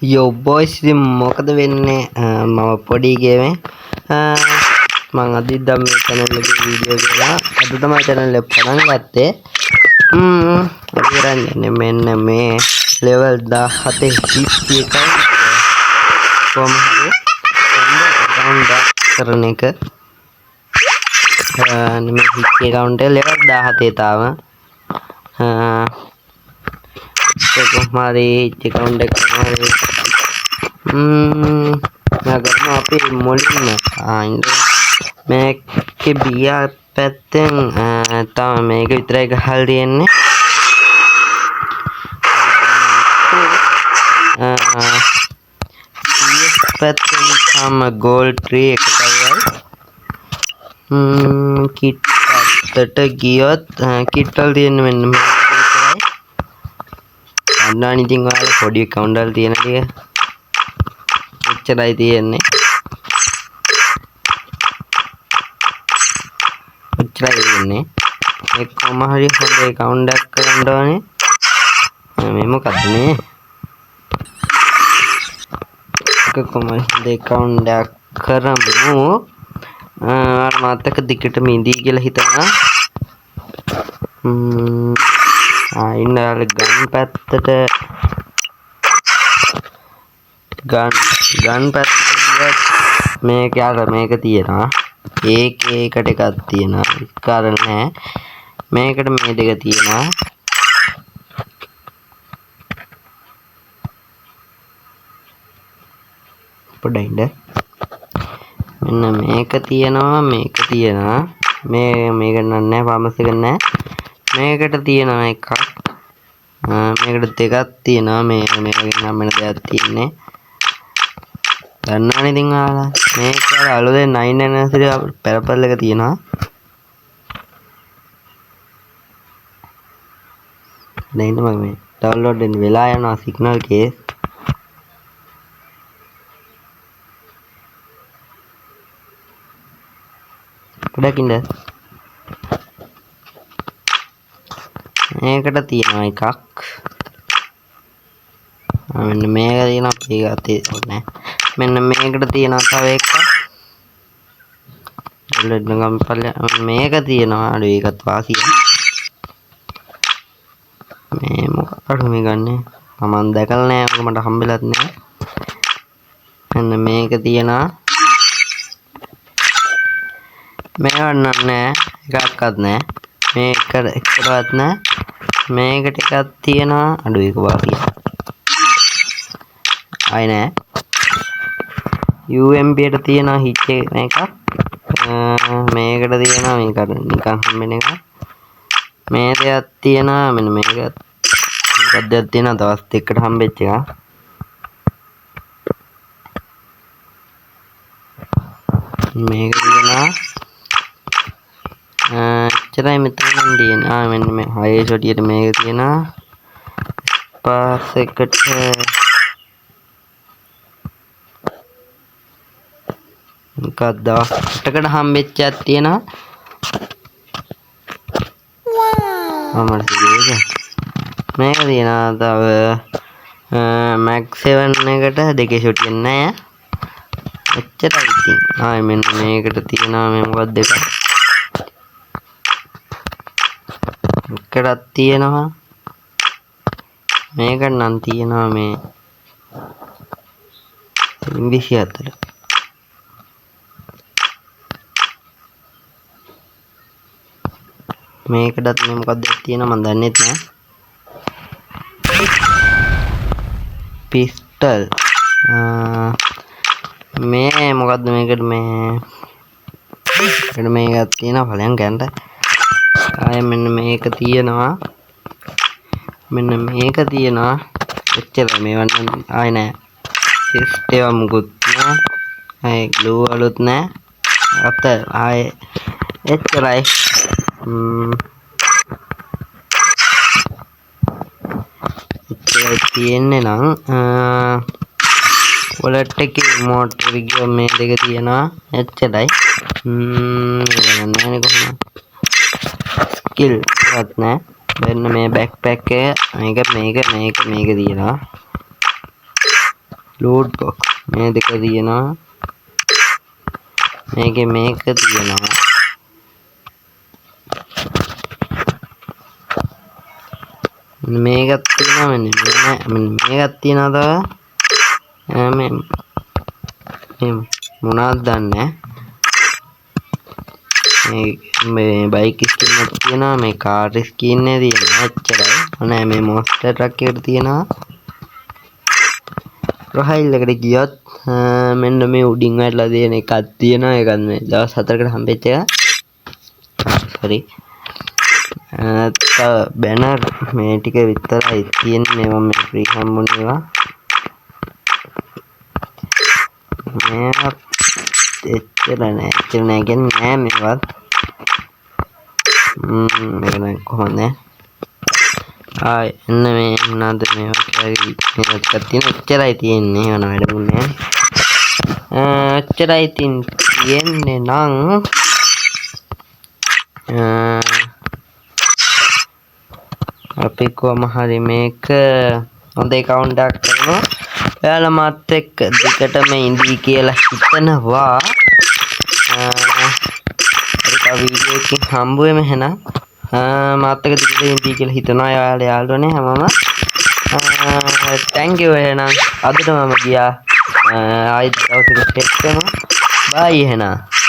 Yo boys ඉතින් මොකද වෙන්නේ මම පොඩි ගේමේ මම අද ඉදම් මේ channel එකේ වීඩියෝ කරලා අද තමයි channel එක පටන් ගත්තේ අපි කරන්නේ මෙන්න මේ level 17 හිටි එක කොහොමද account කරන එක මේ හිටි account එක level 17 තාම हमारी अकाउंट अगर आप मोली में मैं के बिया पैते ता मैं के इतना का हाल दिए ने पैते हम गोल्ड ट्री एक किट तट गियोत किटल दिए में අන්නානි ඉතින් ඔයාලා පොඩි account වල තියෙන ටික එච්චරයි තියෙන්නේ මේ කොහොම හරි හොඳ account එකක් කරන්න ඕනේ මේ මොකද්ද මේ කොහොම හොඳ account එකක් කරමු අර මාතක දිගට මිදී කියලා හිතනවා ඉන්නාල ගන් පැත්තට ගන් පැත්තට මේක යාර මේක තියෙනවා ඒකට එකක් තියෙනවා කාරණා නැහැ මේකට මේ දෙක තියෙනවා පොඩ්ඩක් මෙන්න මේක තියෙනවා මේක නෑ ෆාමස් එක නෑ මේකට තියෙනවා එකක් මේකට දෙකක් තියෙනවා මේකෙන් නම් වෙන දෙයක් තියෙන්නේ දන්නවනේ ඉතින් ඔයාලා මේක අලුතෙන් 9 anniversary පෙරපල් එක තියෙනවා දැන් මම මේ ඩවුන්ලෝඩ් වෙන වෙලා යනවා සිග්නල් කේස් පොඩ්ඩක් ඉන්න මේකට තියෙනවා එකක් මෙන්න මේක තියෙනවා පිටගත්තේ නැහැ මෙන්න මේකට තියෙනවා තව එකක් දෙල්ලෙන් මේක තියෙනවා අර ඒකත් වාසිය මේ මොකක්ද මේ ගන්නෙ මම දැකලා නැහැ ඔක මට හම්බෙලත් නැහැ මෙන්න මේක තියෙනවා මේක නෑ එකක්වත් නැහැ එකකටවත් නැහැ මේකට එකක් තියෙනවා අඩු එක වාසිය ආයි නෑ UMB එකට තියෙනවා හිච් එකක් මේකට තියෙනවා මේකට නිකන් හම්බෙන එක මේ දෙයක් තියෙනවා මෙන්න මේකත් මොකක්ද දෙයක් තියෙනවා දවස් දෙකකට හම්බෙච්ච එක මේක තියෙනවා එච්චරයි මෙතන තියෙනවා මෙන්න මේ හයේ ෂොටියට මේක තියෙනවා පාස් එකට මොකක්ද අටකට හම්බෙච්ච එකක් තියෙනවා මේක තියෙනවා තව මැක් 7 එකට දෙකේ ෂොටියක් නැහැ එච්චරයි ඉතින් ආයි මෙන්න මේකට තියෙනවා මේ මොකක්ද දෙක එකටක් තියෙනවා මේකට නම් තියෙනවා මේ 24 මේකටත් මේ මොකක්ද තියෙනවා මම දන්නේ නැහැ පිස්ටල් මේ මොකක්ද මේකට මේකක් තියෙනවා ඵලයන් ගන්නට ආයෙ මෙන්න මේක තියෙනවා එච්චරයි මේවා නම් ආයෙ නෑ සිස්ටේව මුකුත් නෑ ආයෙ ග්ලූ වලුත් නෑ අත ආයෙ එච්චරයි තියෙන්නේ නම් වොලට් එකේ මෝටර් ගියෝ මේ දෙක තියෙනවා එච්චරයි නෑනේ කොහොමද ස්කිල් වත් නෑ මෙන්න මේ බෑක්පැක් එක මේක තියෙනවා loot box මේ දෙක තියෙනවා මේකේ මේක තියෙනවා මේකත් තියෙනවා මෙන්න මේකත් තියෙනවා තව මේ මොනවද දන්නේ මේ බයික් ස්කින් එකක් තියෙනවා මේ කාර් ස්කින් එක තියෙනවා එච්චරයි නෑ මේ මොස්ටර් ට්‍රක් එකට තියෙනවා ප්‍රොෆයිල් එකට ගියොත් මෙන්න මේ උඩින් වැටලා තියෙන එකක් තියෙනවා ඒකත් මේ දවස් 4කට හම්බෙච්ච එක sorry බැනර් මේ ටික විතරයි තියෙන්නේ මම මේ ෆ්‍රී හම්බුනේ ඒවා මේවත් එච්චර නෑ කියන්නේ නෑ මේවත් මේක නම් කොහොමද ආයි එන්න මේ මොනවාද මේවා කියලා මේක තියෙන එච්චරයි තියෙන්නේ වෙන වැඩකුත් නෑ එච්චරයි තියෙන්නේ නම් අපි කොහම හරි මේක හොඳ account එකක් කරනවා ඔයාලා මාත් එක්ක දිගටම ඉඳී කියලා හිතනවා ඒක වීඩියෝ එකකින් හම්බ වෙමු එහෙනම් මාත් එක්ක දිගට ඉඳී කියලා හිතනවා ඔයාලා යාළුවනේ හැමෝම thank you එහෙනම් අදට මම ගියා ආයෙත් දවසක සෙට් වෙනවා bye එහෙනම්